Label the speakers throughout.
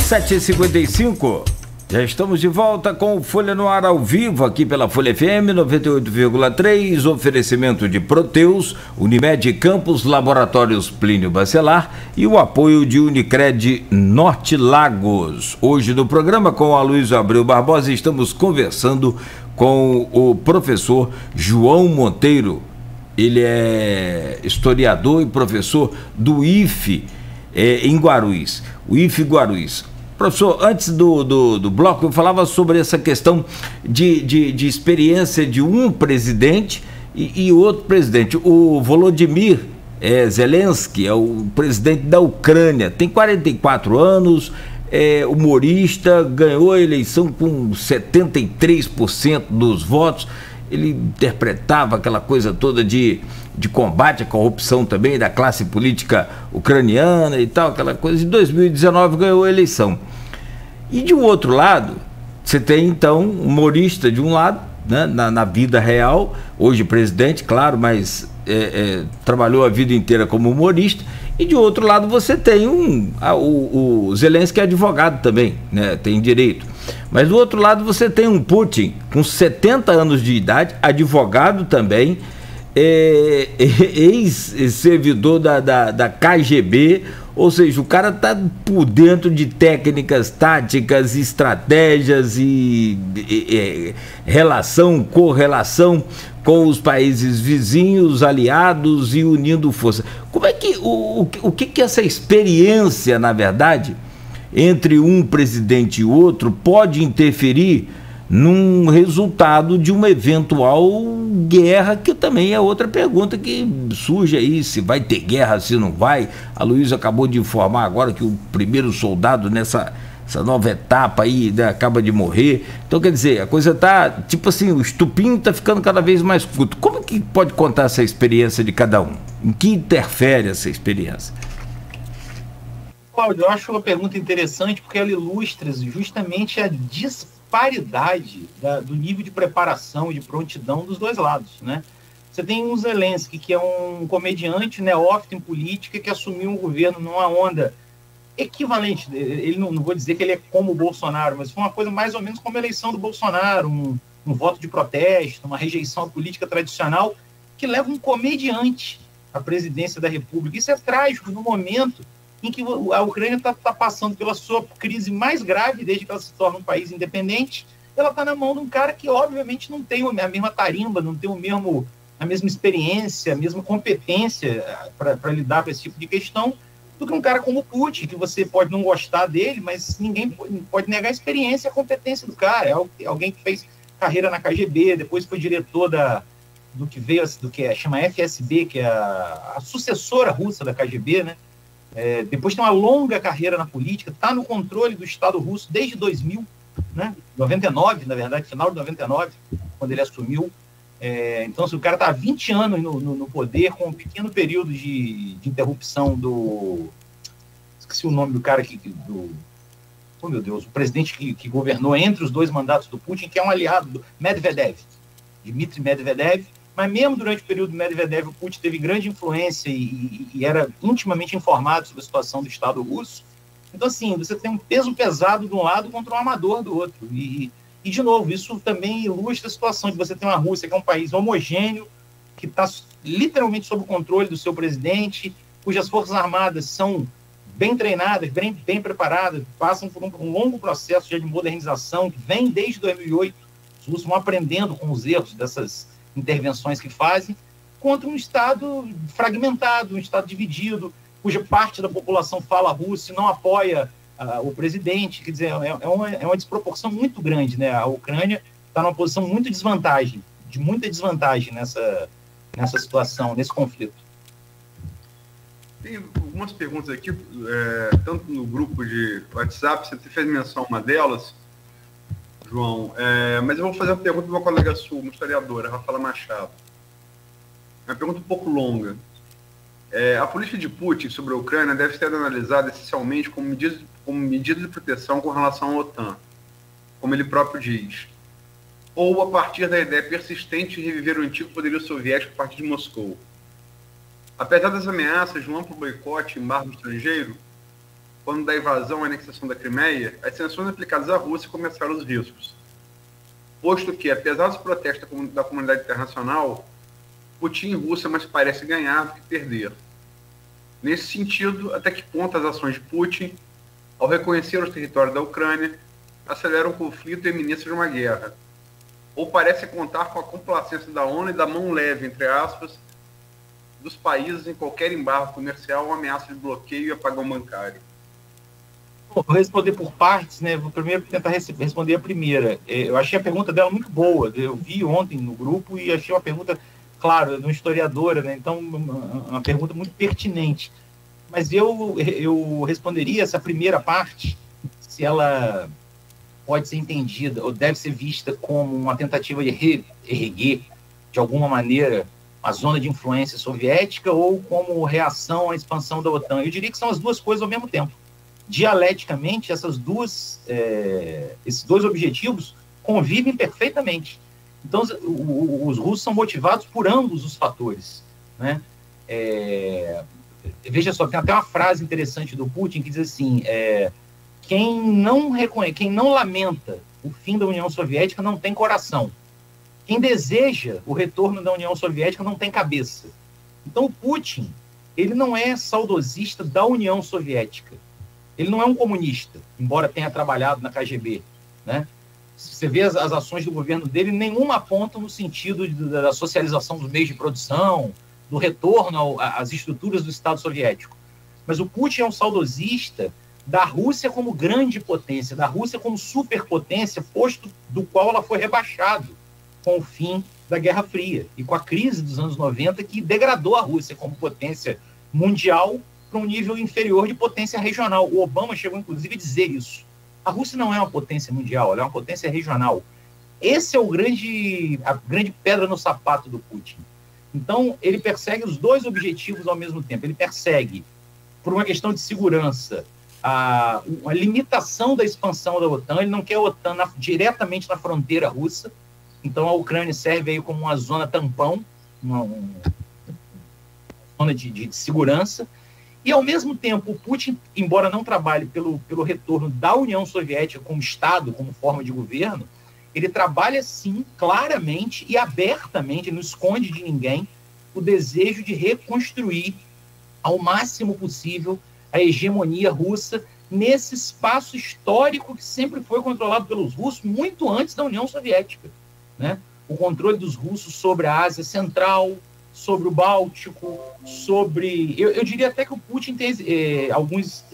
Speaker 1: 7h55, já estamos de volta com o Folha no Ar ao vivo aqui pela Folha FM 98,3, oferecimento de Proteus, Unimed Campos, Laboratórios Plínio Bacelar e o apoio de Unicred Norte Lagos. Hoje no programa com a Luiz Abreu Barbosa estamos conversando com o professor João Monteiro. Ele é historiador e professor do IFE em Guarulhos, o IFE Guarulhos. Professor, antes do bloco eu falava sobre essa questão de experiência de um presidente e outro presidente. O Volodymyr Zelensky é o presidente da Ucrânia, tem 44 anos, é humorista, ganhou a eleição com 73% dos votos. Ele interpretava aquela coisa toda de combate à corrupção também da classe política ucraniana e tal, aquela coisa. Em 2019 ganhou a eleição. E de um outro lado, você tem então um humorista de um lado, né, na vida real, hoje presidente, claro, mas trabalhou a vida inteira como humorista. E de outro lado você tem o Zelensky, é advogado também, né, tem direito. Mas do outro lado você tem um Putin com 70 anos de idade, advogado também, ex-servidor da KGB, ou seja, o cara está por dentro de técnicas, táticas, estratégias e correlação com os países vizinhos, aliados e unindo força. Como é que o que essa experiência, na verdade, entre um presidente e outro pode interferir num resultado de uma eventual guerra, que também é outra pergunta que surge aí, se vai ter guerra, se não vai. A Luísa acabou de informar agora que o primeiro soldado nessa nova etapa aí, né, acaba de morrer. Então, quer dizer, a coisa tá, tipo assim, o estupim tá ficando cada vez mais curto. Como que pode contar essa experiência de cada um? Em que interfere essa experiência?
Speaker 2: Cláudio, eu acho uma pergunta interessante porque ela ilustra justamente a disparidade do nível de preparação e de prontidão dos dois lados, né? Você tem um Zelensky, que é um comediante neófito em política, que assumiu um governo numa onda equivalente. Ele não vou dizer que ele é como o Bolsonaro, mas foi uma coisa mais ou menos como a eleição do Bolsonaro, um voto de protesto, uma rejeição à política tradicional, que leva um comediante à presidência da República. Isso é trágico no momento em que a Ucrânia está passando pela sua crise mais grave desde que ela se torna um país independente. Ela está na mão de um cara que, obviamente, não tem a mesma tarimba, não tem a mesma experiência, a mesma competência para lidar com esse tipo de questão do que um cara como o Putin, que você pode não gostar dele, mas ninguém pode negar a experiência e a competência do cara. É alguém que fez carreira na KGB, depois foi diretor do que chama FSB, que é a sucessora russa da KGB, né? Depois tem uma longa carreira na política, está no controle do Estado russo desde 2000, né? 99, na verdade, final de 99, quando ele assumiu. Então, se o cara está há 20 anos no poder, com um pequeno período de interrupção esqueci o nome do cara oh, meu Deus, o presidente que governou entre os dois mandatos do Putin, que é um aliado do Medvedev, Dmitry Medvedev. Mas mesmo durante o período do Medvedev, o Putin teve grande influência e era intimamente informado sobre a situação do Estado russo. Então, assim, você tem um peso pesado de um lado contra um amador do outro. E de novo, isso também ilustra a situação de você ter uma Rússia que é um país homogêneo, que está literalmente sob o controle do seu presidente, cujas forças armadas são bem treinadas, bem preparadas, passam por um longo processo de modernização que vem desde 2008. Os russos vão aprendendo com os erros dessas intervenções que fazem, contra um Estado fragmentado, um Estado dividido, cuja parte da população fala russo e não apoia o presidente. Quer dizer, é uma desproporção muito grande, né? A Ucrânia está numa posição de muita desvantagem nessa situação, nesse conflito.
Speaker 3: Tem algumas perguntas aqui, tanto no grupo de WhatsApp, você fez menção a uma delas, João, mas eu vou fazer uma pergunta de uma colega sua, uma historiadora, Rafaela Machado. É uma pergunta um pouco longa. A política de Putin sobre a Ucrânia deve ser analisada essencialmente como medida de proteção com relação à OTAN, como ele próprio diz, ou a partir da ideia persistente de reviver o antigo poderio soviético a partir de Moscou. Apesar das ameaças de um amplo boicote e embargo estrangeiro, quando da invasão e anexação da Crimeia, as sanções aplicadas à Rússia começaram os riscos. Posto que, apesar dos protestos da comunidade internacional, Putin e Rússia mais parece ganhar do que perder. Nesse sentido, até que ponto as ações de Putin, ao reconhecer os territórios da Ucrânia, aceleram o conflito e a iminência de uma guerra? Ou parece contar com a complacência da ONU e da mão leve, entre aspas, dos países em qualquer embargo comercial ou ameaça de bloqueio e apagão bancário?
Speaker 2: Vou responder por partes, né? Vou primeiro tentar responder a primeira. Eu achei a pergunta dela muito boa. Eu vi ontem no grupo e achei uma pergunta, claro, de uma historiadora, né? Então, uma pergunta muito pertinente. Mas eu responderia essa primeira parte, se ela pode ser entendida ou deve ser vista como uma tentativa de reerguer, de alguma maneira, a zona de influência soviética ou como reação à expansão da OTAN. Eu diria que são as duas coisas ao mesmo tempo. Dialeticamente, esses dois objetivos convivem perfeitamente. Então, os russos são motivados por ambos os fatores, né? Veja só, tem até uma frase interessante do Putin que diz assim, quem não lamenta o fim da União Soviética não tem coração. Quem deseja o retorno da União Soviética não tem cabeça. Então, o Putin, ele não é saudosista da União Soviética. Ele não é um comunista, embora tenha trabalhado na KGB, né? Se você vê as ações do governo dele, nenhuma aponta no sentido da socialização dos meios de produção, do retorno às estruturas do Estado soviético. Mas o Putin é um saudosista da Rússia como grande potência, da Rússia como superpotência, posto do qual ela foi rebaixada com o fim da Guerra Fria e com a crise dos anos 90, que degradou a Rússia como potência mundial para um nível inferior de potência regional. O Obama chegou, inclusive, a dizer isso. A Rússia não é uma potência mundial, ela é uma potência regional. Esse é a grande pedra no sapato do Putin. Então, ele persegue os dois objetivos ao mesmo tempo. Ele persegue, por uma questão de segurança, a limitação da expansão da OTAN. Ele não quer a OTAN diretamente na fronteira russa. Então, a Ucrânia serve aí como uma zona tampão, uma zona de segurança. E, ao mesmo tempo, o Putin, embora não trabalhe pelo retorno da União Soviética como Estado, como forma de governo, ele trabalha, sim, claramente e abertamente, não esconde de ninguém, o desejo de reconstruir ao máximo possível a hegemonia russa nesse espaço histórico que sempre foi controlado pelos russos muito antes da União Soviética, né? O controle dos russos sobre a Ásia Central, sobre o Báltico, sobre... Eu diria até que o Putin tem alguns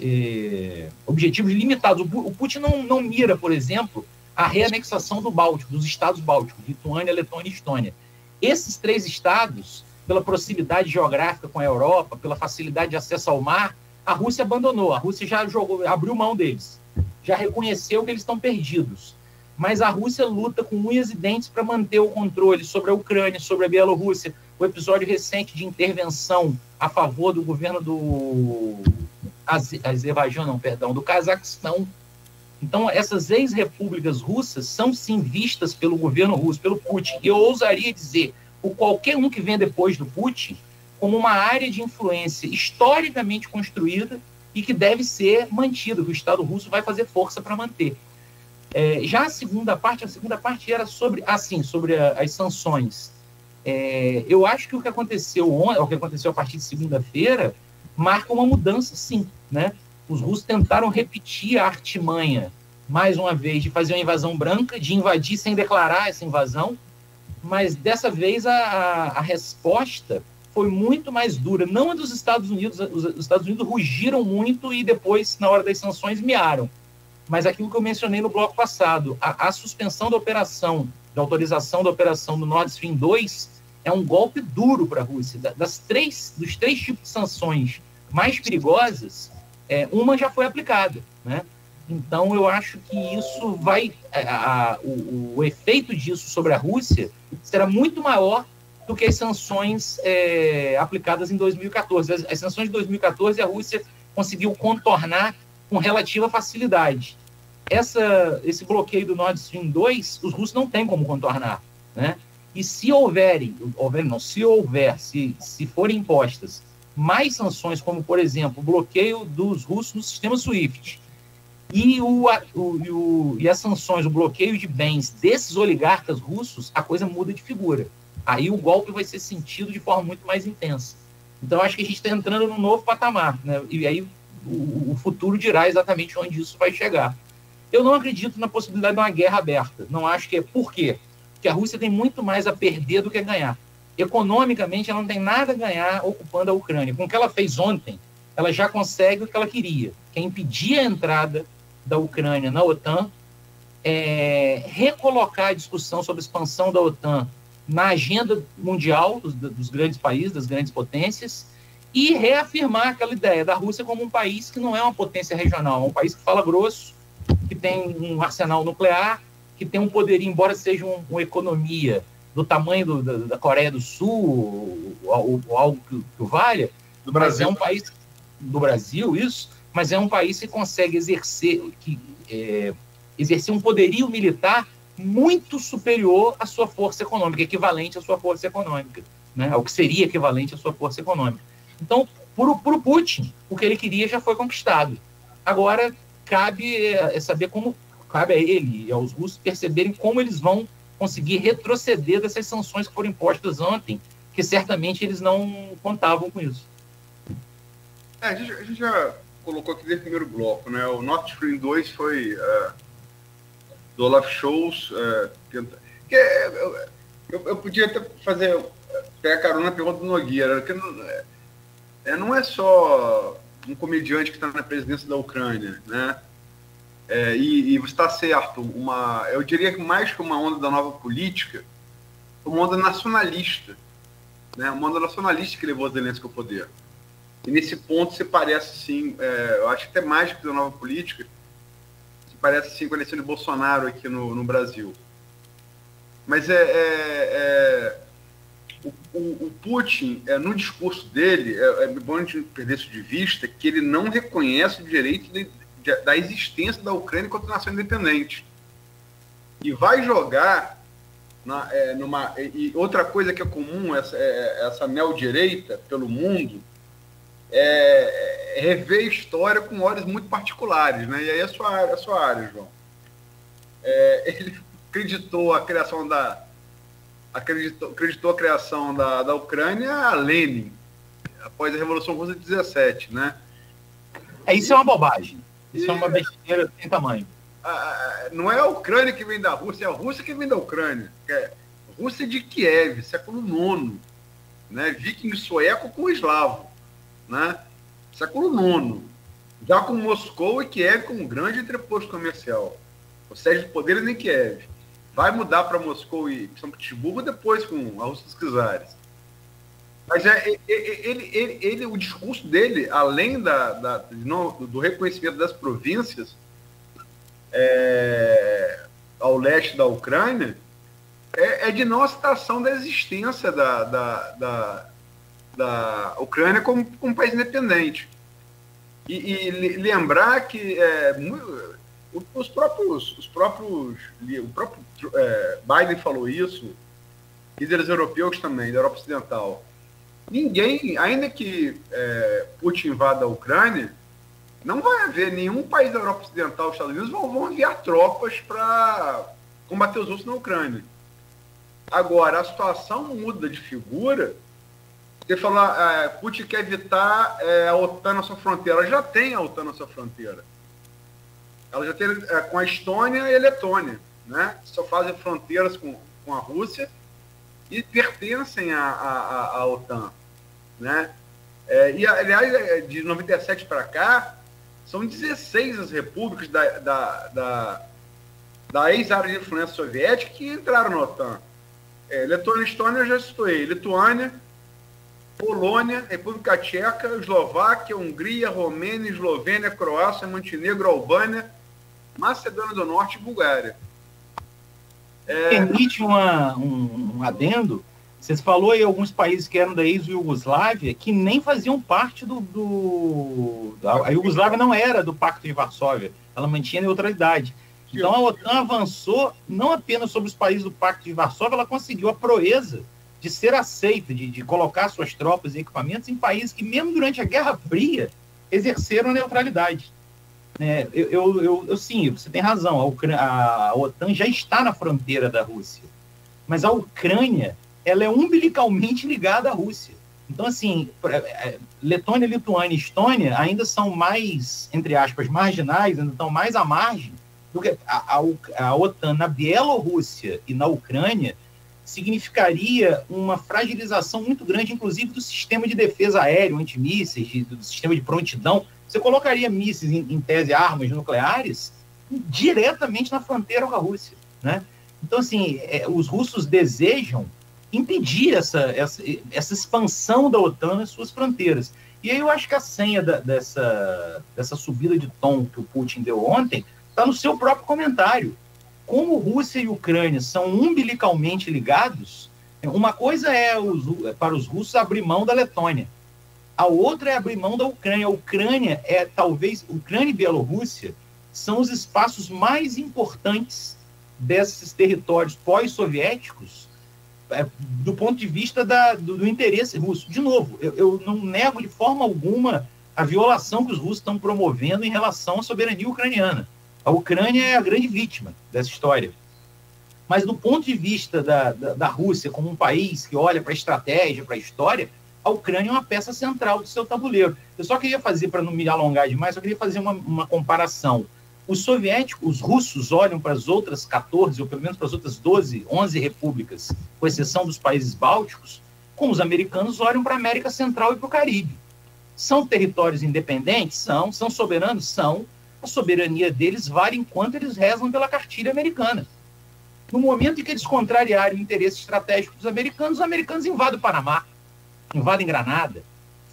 Speaker 2: objetivos limitados. O Putin não mira, por exemplo, a reanexação do Báltico, dos estados bálticos, Lituânia, Letônia e Estônia. Esses três estados, pela proximidade geográfica com a Europa, pela facilidade de acesso ao mar, a Rússia abandonou. A Rússia já abriu mão deles, já reconheceu que eles estão perdidos. Mas a Rússia luta com unhas e dentes para manter o controle sobre a Ucrânia, sobre a Bielorrússia. O episódio recente de intervenção a favor do governo do do Cazaquistão. Então, essas ex-repúblicas russas são, sim, vistas pelo governo russo, pelo Putin. Eu ousaria dizer, por qualquer um que venha depois do Putin, como uma área de influência historicamente construída e que deve ser mantida, que o Estado russo vai fazer força para manter. Já a segunda parte era sobre as sanções. Eu acho que o que aconteceu ontem, o que aconteceu a partir de segunda-feira, marca uma mudança, sim, né? Os russos tentaram repetir a artimanha, mais uma vez, de fazer uma invasão branca, de invadir sem declarar essa invasão, mas dessa vez a resposta foi muito mais dura. Não a dos Estados Unidos, os Estados Unidos rugiram muito e depois, na hora das sanções, miaram. Mas aquilo que eu mencionei no bloco passado, a suspensão da operação, da autorização da operação do Nord Stream 2, é um golpe duro para a Rússia. Dos três tipos de sanções mais perigosas, uma já foi aplicada, né? Então, eu acho que isso vai... o efeito disso sobre a Rússia será muito maior do que as sanções aplicadas em 2014. As sanções de 2014, a Rússia conseguiu contornar com relativa facilidade. Esse bloqueio do Nord Stream 2, os russos não têm como contornar, né? E se forem impostas mais sanções, como, por exemplo, o bloqueio dos russos no sistema SWIFT, e as sanções, o bloqueio de bens desses oligarcas russos, a coisa muda de figura. Aí o golpe vai ser sentido de forma muito mais intensa. Então, acho que a gente está entrando num novo patamar, né? E aí o futuro dirá exatamente onde isso vai chegar. Eu não acredito na possibilidade de uma guerra aberta. Não acho que é. Por quê? Porque a Rússia tem muito mais a perder do que a ganhar. Economicamente, ela não tem nada a ganhar ocupando a Ucrânia. Com o que ela fez ontem, ela já consegue o que ela queria, que é impedir a entrada da Ucrânia na OTAN, recolocar a discussão sobre a expansão da OTAN na agenda mundial dos grandes países, das grandes potências, e reafirmar aquela ideia da Rússia como um país que não é uma potência regional, é um país que fala grosso, que tem um arsenal nuclear, que tem um poderio, embora seja uma economia do tamanho da Coreia do Sul, ou algo que o valha,
Speaker 3: do Brasil.
Speaker 2: Mas é um país do Brasil, isso, mas é um país que consegue exercer um poderio militar muito superior à sua força econômica, equivalente à sua força econômica, né? Ao que seria equivalente à sua força econômica. Então, para o Putin, o que ele queria já foi conquistado. Agora, cabe saber como, cabe a ele e aos russos perceberem como eles vão conseguir retroceder dessas sanções que foram impostas ontem, que certamente eles não contavam com isso.
Speaker 3: A gente já colocou aqui desde o primeiro bloco, né? O Nord Stream 2 foi do Olaf Scholz. Eu podia até pegar carona na pergunta do Nogueira, que não é só um comediante que está na presidência da Ucrânia, né? E você está certo, eu diria que mais que uma onda da nova política, uma onda nacionalista, né? Uma onda nacionalista que levou Zelensky ao poder. E nesse ponto se parece, sim, eu acho que até mais que da nova política, se parece, sim, com a eleição de Bolsonaro aqui no Brasil. Mas o Putin, no discurso dele, é bom a gente perder isso de vista, que ele não reconhece o direito da existência da Ucrânia enquanto nação independente. E vai jogar e outra coisa que é comum, essa neodireita pelo mundo, rever a história com olhos muito particulares, né? E aí é a sua área, João. Ele acreditou a criação da Ucrânia a Lenin, após a Revolução Russa de 17, né?
Speaker 2: Isso é uma bobagem. Isso é uma besteira sem tamanho.
Speaker 3: Não é a Ucrânia que vem da Rússia, é a Rússia que vem da Ucrânia. Rússia de Kiev, século IX, né? Viking sueco com eslavo, né? Século IX. Já com Moscou e Kiev como um grande entreposto comercial. Ou seja, de poderes em Kiev. Vai mudar para Moscou e São Petersburgo depois com a Rússia dos czares. Mas o discurso dele, além do reconhecimento das províncias ao leste da Ucrânia, é de não aceitação da existência da Ucrânia como um país independente. E lembrar que o próprio Biden falou isso, líderes europeus também, da Europa Ocidental. Ninguém, ainda que Putin invada a Ucrânia, não vai haver nenhum país da Europa Ocidental, os Estados Unidos, vão enviar tropas para combater os russos na Ucrânia. Agora, a situação muda de figura. Você fala, Putin quer evitar a OTAN na sua fronteira. Ela já tem a OTAN na sua fronteira. Ela já tem com a Estônia e a Letônia, né? Só fazem fronteiras com a Rússia e pertencem à OTAN, né? E, aliás, de 97 para cá, são 16 as repúblicas da ex-área de influência soviética que entraram na OTAN. Letônia e Estônia eu já citei. Lituânia, Polônia, República Tcheca, Eslováquia, Hungria, Romênia, Eslovênia, Croácia, Montenegro, Albânia, Macedônia do Norte e Bulgária.
Speaker 2: Permite um adendo? Você falou aí alguns países que eram da ex-Iugoslávia que nem faziam parte a Iugoslávia não era do Pacto de Varsóvia, ela mantinha neutralidade. Então a OTAN avançou não apenas sobre os países do Pacto de Varsóvia, ela conseguiu a proeza de ser aceita, de colocar suas tropas e equipamentos em países que, mesmo durante a Guerra Fria, exerceram a neutralidade. Sim, você tem razão, a OTAN já está na fronteira da Rússia, mas a Ucrânia, ela é umbilicalmente ligada à Rússia. Então, assim, Letônia, Lituânia e Estônia ainda são mais, entre aspas, marginais, ainda estão mais à margem do que a OTAN na Bielorrússia e na Ucrânia. Significaria uma fragilização muito grande, inclusive, do sistema de defesa aéreo, antimísseis, do sistema de prontidão. Você colocaria mísseis, em tese, armas nucleares, diretamente na fronteira com a Rússia, né? Então, assim, os russos desejam impedir essa expansão da OTAN nas suas fronteiras. E aí eu acho que a senha dessa subida de tom que o Putin deu ontem está no seu próprio comentário. Como Rússia e Ucrânia são umbilicalmente ligados, uma coisa é para os russos abrir mão da Letônia, a outra é abrir mão da Ucrânia. A Ucrânia Ucrânia e Bielorrússia são os espaços mais importantes desses territórios pós-soviéticos do ponto de vista do interesse russo. De novo, eu não nego de forma alguma a violação que os russos estão promovendo em relação à soberania ucraniana. A Ucrânia é a grande vítima dessa história. Mas do ponto de vista da Rússia como um país que olha para a estratégia, para a história, a Ucrânia é uma peça central do seu tabuleiro. Eu só queria fazer, para não me alongar demais, só queria fazer uma comparação. Os russos olham para as outras 14, ou pelo menos para as outras 12, 11 repúblicas, com exceção dos países bálticos, como os americanos olham para a América Central e para o Caribe. São territórios independentes? São soberanos? São. A soberania deles vale enquanto eles rezam pela cartilha americana. No momento em que eles contrariarem o interesse estratégico dos americanos, os americanos invadem o Panamá, invadem Granada,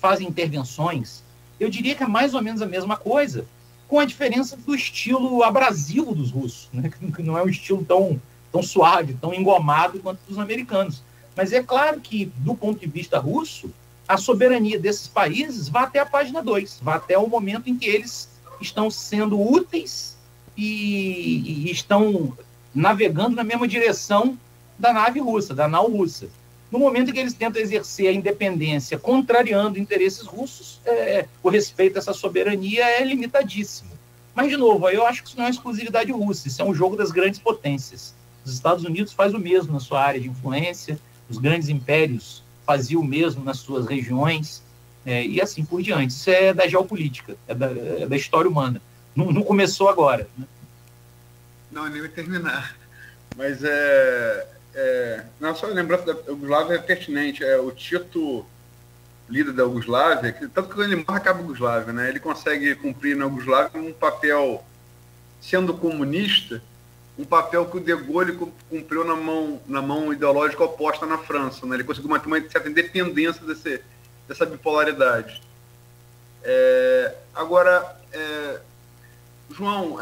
Speaker 2: fazem intervenções. Eu diria que é mais ou menos a mesma coisa, com a diferença do estilo abrasivo dos russos, né? Que não é um estilo tão suave, tão engomado quanto dos americanos. Mas é claro que, do ponto de vista russo, a soberania desses países vai até a página 2, vai até o momento em que eles estão sendo úteis e estão navegando na mesma direção da nave russa, da nau russa. No momento em que eles tentam exercer a independência contrariando interesses russos, o respeito a essa soberania é limitadíssimo. Mas, de novo, eu acho que isso não é exclusividade russa, isso é um jogo das grandes potências. Os Estados Unidos faz o mesmo na sua área de influência, os grandes impérios faziam o mesmo nas suas regiões, e assim por diante. Isso é da geopolítica, é da história humana. Não começou agora, né?
Speaker 3: Não, nem vai terminar. Mas não, só lembrança da Iugoslávia é pertinente. O Tito, líder da Iugoslávia, tanto que quando ele morre acaba a Iugoslávia, né? Ele consegue cumprir na Iugoslávia um papel, sendo comunista, um papel que o De Gaulle cumpriu na mão ideológica oposta na França, né? Ele conseguiu manter uma certa independência dessa bipolaridade. Agora, João,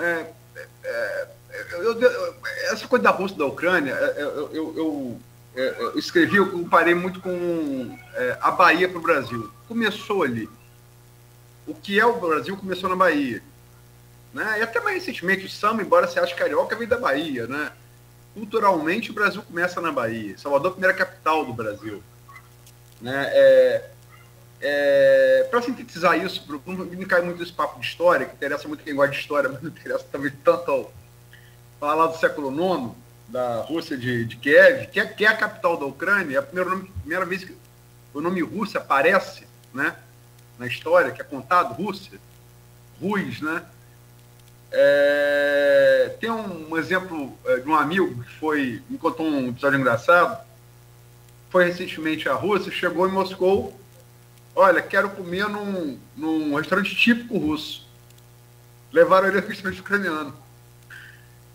Speaker 3: essa coisa da Rússia e da Ucrânia, eu escrevi, eu comparei muito com a Bahia para o Brasil. Começou ali. O que é o Brasil começou na Bahia. Né? E até mais recentemente, o samba, embora se ache carioca, veio da Bahia. Né? Culturalmente, o Brasil começa na Bahia. Salvador, a primeira capital do Brasil. Né? Para sintetizar isso, não cai muito nesse papo de história, que interessa muito quem gosta de história, mas não interessa também tanto ao falar do século IX, da Rússia de Kiev, que é a capital da Ucrânia. É a primeira vez que o nome Rússia aparece, né, na história, que é contado, Rússia, Rus, né? Tem um exemplo de um amigo que me contou um episódio engraçado, foi recentemente à Rússia, chegou em Moscou, olha, quero comer num restaurante típico russo. Levaram ele ao restaurante ucraniano.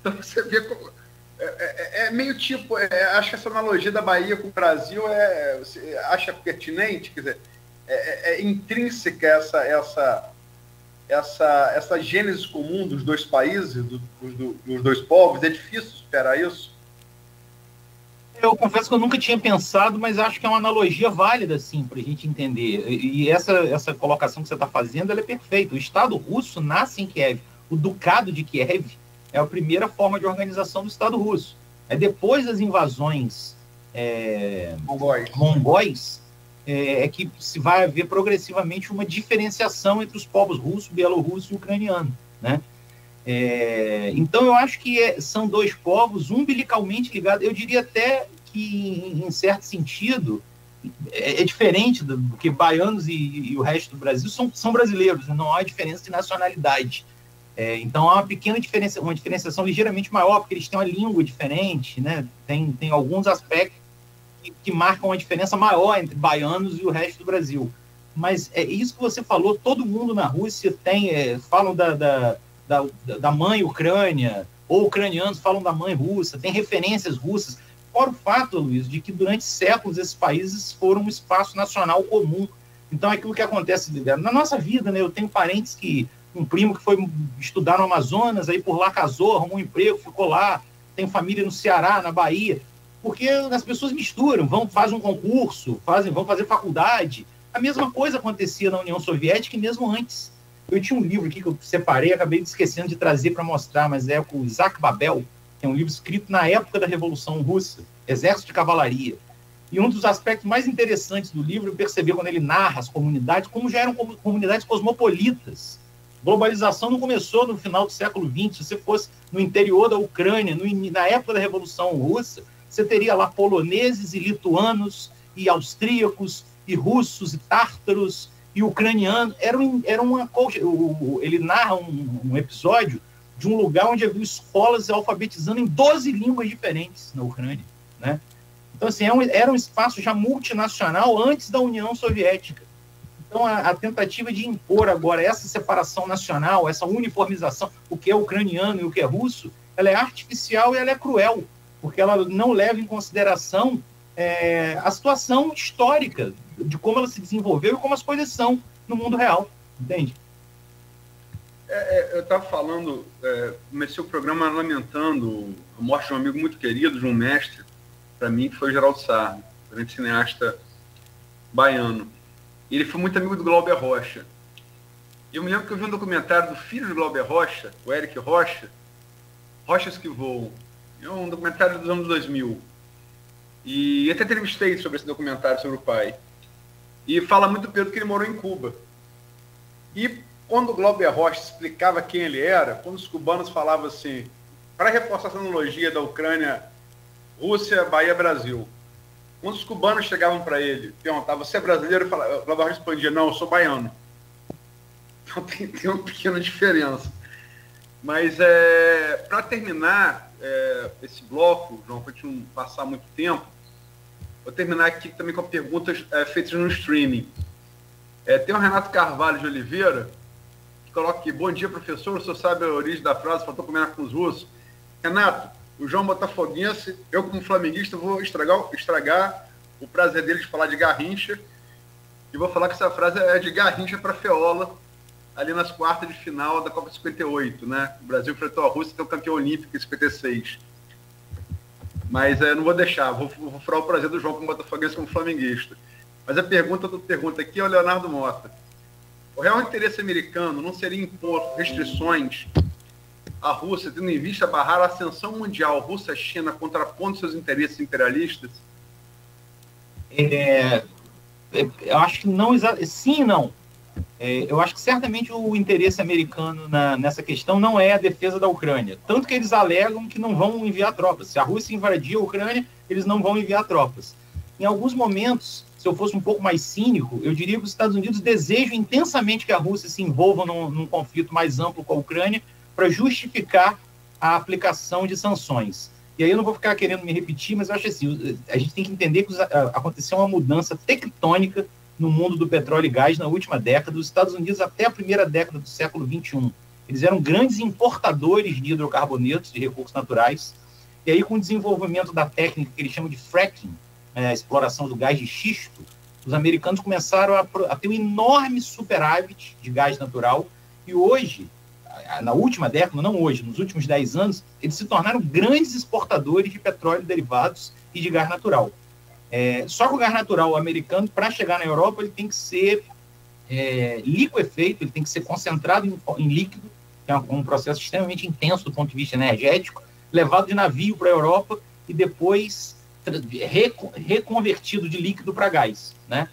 Speaker 3: Então você vê como... meio tipo... acho que essa analogia da Bahia com o Brasil você acha pertinente? Quer dizer, é intrínseca essa gênese comum dos dois países, dos dois povos. É difícil superar isso?
Speaker 2: Eu confesso que eu nunca tinha pensado, mas acho que é uma analogia válida, sim, para a gente entender. E essa colocação que você está fazendo, ela é perfeita. O Estado russo nasce em Kiev. O Ducado de Kiev é a primeira forma de organização do Estado russo. Depois das invasões mongóis, é que se vai haver progressivamente uma diferenciação entre os povos russo, bielorrusso e ucraniano, né? Então, eu acho que são dois povos umbilicalmente ligados. Eu diria até que, em certo sentido, é diferente do que baianos e o resto do Brasil são brasileiros, né? Não há diferença de nacionalidade. Então, há uma pequena diferença, uma diferenciação ligeiramente maior, porque eles têm uma língua diferente, né? Tem alguns aspectos que marcam uma diferença maior entre baianos e o resto do Brasil. Mas é isso que você falou, todo mundo na Rússia falam da mãe Ucrânia, ou ucranianos falam da mãe russa, tem referências russas. Fora o fato, Luiz, de que durante séculos esses países foram um espaço nacional comum. Então, é aquilo que acontece na nossa vida, né? Eu tenho parentes um primo que foi estudar no Amazonas, aí por lá casou, arrumou um emprego, ficou lá, tem família no Ceará, na Bahia, porque as pessoas misturam, fazem um concurso, vão fazer faculdade. A mesma coisa acontecia na União Soviética e mesmo antes. Eu tinha um livro aqui que eu separei, acabei esquecendo de trazer para mostrar, mas é o Isaac Babel, que é um livro escrito na época da Revolução Russa, Exército de Cavalaria. E um dos aspectos mais interessantes do livro é perceber quando ele narra as comunidades, como já eram comunidades cosmopolitas. Globalização não começou no final do século XX. Se você fosse no interior da Ucrânia, na época da Revolução Russa, você teria lá poloneses e lituanos, e austríacos, e russos, e tártaros, e ucranianos. Ele narra um episódio de um lugar onde havia escolas alfabetizando em 12 línguas diferentes na Ucrânia, né? Então, assim, era um espaço já multinacional antes da União Soviética. Então, a tentativa de impor agora essa separação nacional, essa uniformização, o que é ucraniano e o que é russo, ela é artificial e ela é cruel, porque ela não leva em consideração a situação histórica de como ela se desenvolveu e como as coisas são no mundo real, entende?
Speaker 3: Eu estava falando, comecei o programa lamentando a morte de um amigo muito querido, de um mestre, para mim, que foi o Geraldo Sarne, grande cineasta baiano. Ele foi muito amigo do Glauber Rocha. Eu me lembro que eu vi um documentário do filho do Glauber Rocha, o Eric Rocha, Rochas que Voam. É um documentário dos anos 2000. E eu até entrevistei sobre esse documentário, sobre o pai. E fala muito do período que ele morou em Cuba. E quando o Glauber Rocha explicava quem ele era, quando os cubanos falavam assim, para reforçar essa analogia da Ucrânia, Rússia, Bahia, Brasil. Quando os cubanos chegavam para ele, perguntavam, você é brasileiro? O Glauber Rocha respondia, não, eu sou baiano. Então tem uma pequena diferença. Mas para terminar esse bloco, João, para a gente não passar muito tempo, vou terminar aqui também com perguntas feitas no streaming. Tem o Renato Carvalho de Oliveira, que coloca aqui, bom dia, professor, o senhor sabe a origem da frase, faltou combinar com os russos. Renato, o João Botafoguense, eu como flamenguista vou estragar o prazer dele de falar de Garrincha, e vou falar que essa frase é de Garrincha para Feola, ali nas quartas de final da Copa 58, né? O Brasil enfrentou a Rússia, que é o campeão olímpico em 56. Mas não vou deixar, vou furar o prazer do João como botafoguense, como flamenguista. Mas a pergunta aqui é o Leonardo Mota. O real interesse americano não seria impor restrições à Rússia, tendo em vista barrar a ascensão mundial Rússia-China, contrapondo seus interesses imperialistas?
Speaker 2: Eu acho que não, sim e não. Eu acho que certamente o interesse americano nessa questão não é a defesa da Ucrânia. Tanto que eles alegam que não vão enviar tropas. Se a Rússia invadir a Ucrânia, eles não vão enviar tropas. Em alguns momentos, se eu fosse um pouco mais cínico, eu diria que os Estados Unidos desejam intensamente que a Rússia se envolva num conflito mais amplo com a Ucrânia para justificar a aplicação de sanções. E aí eu não vou ficar querendo me repetir, mas eu acho assim, a gente tem que entender que aconteceu uma mudança tectônica no mundo do petróleo e gás na última década, dos Estados Unidos até a primeira década do século XXI. Eles eram grandes importadores de hidrocarbonetos, de recursos naturais, e aí com o desenvolvimento da técnica que eles chamam de fracking, a exploração do gás de xisto, os americanos começaram a ter um enorme superávit de gás natural, e hoje, na última década, não hoje, nos últimos 10 anos, eles se tornaram grandes exportadores de petróleo derivados e de gás natural. Só que o gás natural americano, para chegar na Europa, ele tem que ser liquefeito, ele tem que ser concentrado em líquido, que é um processo extremamente intenso do ponto de vista energético, levado de navio para a Europa e depois reconvertido de líquido para gás, né?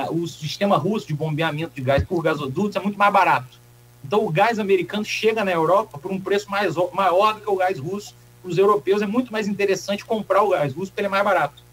Speaker 2: O sistema russo de bombeamento de gás por gasodutos é muito mais barato. Então, o gás americano chega na Europa por um preço maior do que o gás russo. Para os europeus é muito mais interessante comprar o gás russo porque ele é mais barato.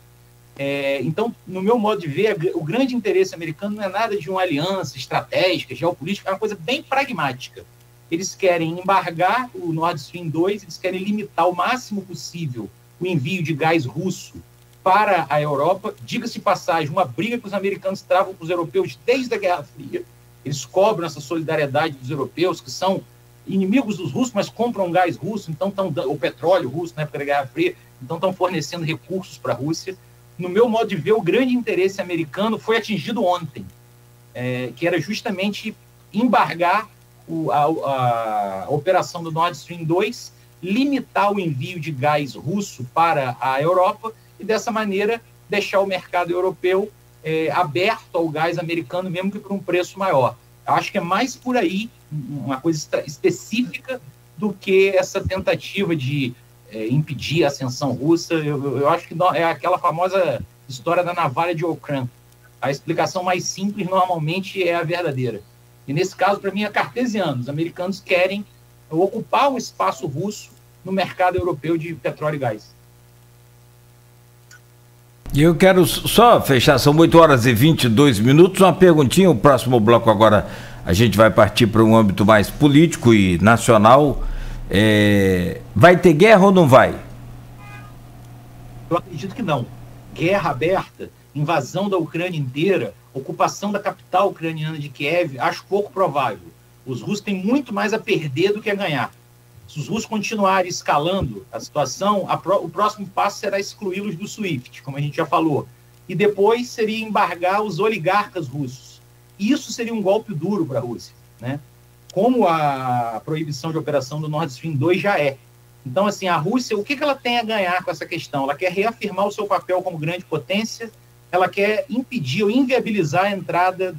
Speaker 2: Então, no meu modo de ver, o grande interesse americano não é nada de uma aliança estratégica, geopolítica, é uma coisa bem pragmática. Eles querem embargar o Nord Stream 2, eles querem limitar o máximo possível o envio de gás russo para a Europa. Diga-se de passagem, uma briga que os americanos travam com os europeus desde a Guerra Fria. Eles cobram essa solidariedade dos europeus, que são inimigos dos russos, mas compram gás russo, então o petróleo russo na época da Guerra Fria, então estão fornecendo recursos para a Rússia. No meu modo de ver, o grande interesse americano foi atingido ontem, que era justamente embargar a operação do Nord Stream 2, limitar o envio de gás russo para a Europa e, dessa maneira, deixar o mercado europeu aberto ao gás americano, mesmo que por um preço maior. Eu acho que é mais por aí, uma coisa específica, do que essa tentativa de impedir a ascensão russa. Eu acho que é aquela famosa história da navalha de Ockham. A explicação mais simples, normalmente, é a verdadeira. E, nesse caso, para mim, é cartesiano. Os americanos querem ocupar o espaço russo no mercado europeu de petróleo e gás.
Speaker 1: E eu quero só fechar, são 8h22, uma perguntinha, o próximo bloco agora a gente vai partir para um âmbito mais político e nacional. Vai ter guerra ou não vai?
Speaker 2: Eu acredito que não. Guerra aberta, invasão da Ucrânia inteira, ocupação da capital ucraniana de Kiev, acho pouco provável. Os russos têm muito mais a perder do que a ganhar. Se os russos continuarem escalando a situação, o próximo passo será excluí-los do SWIFT, como a gente já falou. E depois seria embargar os oligarcas russos. E isso seria um golpe duro para a Rússia, né? Como a proibição de operação do Nord Stream 2 já é. Então, assim, a Rússia, o que ela tem a ganhar com essa questão? Ela quer reafirmar o seu papel como grande potência, ela quer impedir ou inviabilizar a entrada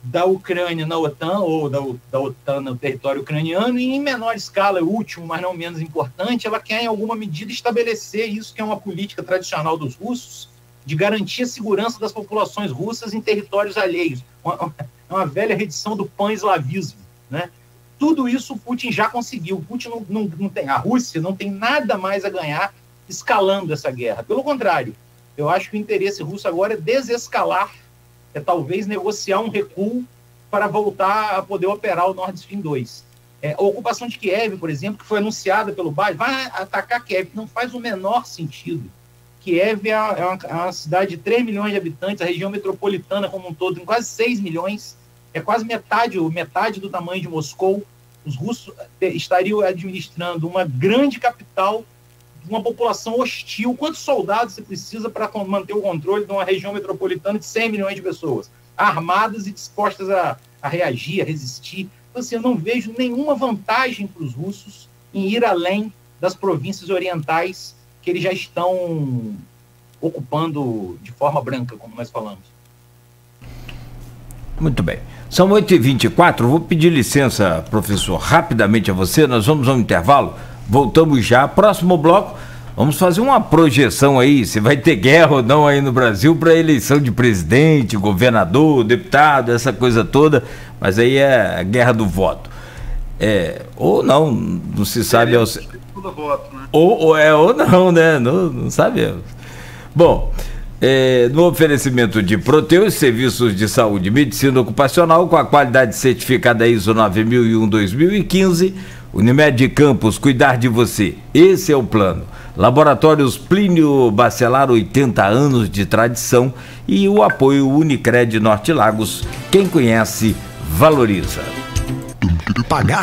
Speaker 2: da Ucrânia na OTAN, ou da OTAN no território ucraniano, e em menor escala, último, mas não menos importante, ela quer, em alguma medida, estabelecer isso que é uma política tradicional dos russos, de garantir a segurança das populações russas em territórios alheios. É uma velha redição do pan-eslavismo, né? Tudo isso o Putin já conseguiu. O Putin não tem, a Rússia não tem nada mais a ganhar escalando essa guerra. Pelo contrário, eu acho que o interesse russo agora é desescalar, talvez negociar um recuo para voltar a poder operar o Nord Stream 2. A ocupação de Kiev, por exemplo, que foi anunciada pelo Biden, vai atacar Kiev, não faz o menor sentido. Kiev é uma cidade de 3 milhões de habitantes, a região metropolitana como um todo tem quase 6 milhões, é quase metade do tamanho de Moscou. Os russos estariam administrando uma grande capital, uma população hostil. Quantos soldados você precisa para manter o controle de uma região metropolitana de 100 milhões de pessoas, armadas e dispostas a reagir, a resistir? Então, assim, eu não vejo nenhuma vantagem para os russos em ir além das províncias orientais que eles já estão ocupando de forma branca, como nós falamos.
Speaker 1: Muito bem. São 8h24, vou pedir licença, professor, rapidamente a você, nós vamos a um intervalo, voltamos já. Próximo bloco, vamos fazer uma projeção aí, se vai ter guerra ou não aí no Brasil para eleição de presidente, governador, deputado, essa coisa toda, mas aí é a guerra do voto. Ou não se sabe...
Speaker 3: Voto, né?
Speaker 1: Ou não, né? Não sabemos. Bom... no oferecimento de Proteus, serviços de saúde e medicina ocupacional com a qualidade certificada ISO 9001-2015, Unimed Campos, cuidar de você, esse é o plano. Laboratórios Plínio Bacelar, 80 anos de tradição, e o apoio Unicred Norte Lagos, quem conhece, valoriza.
Speaker 4: Pagar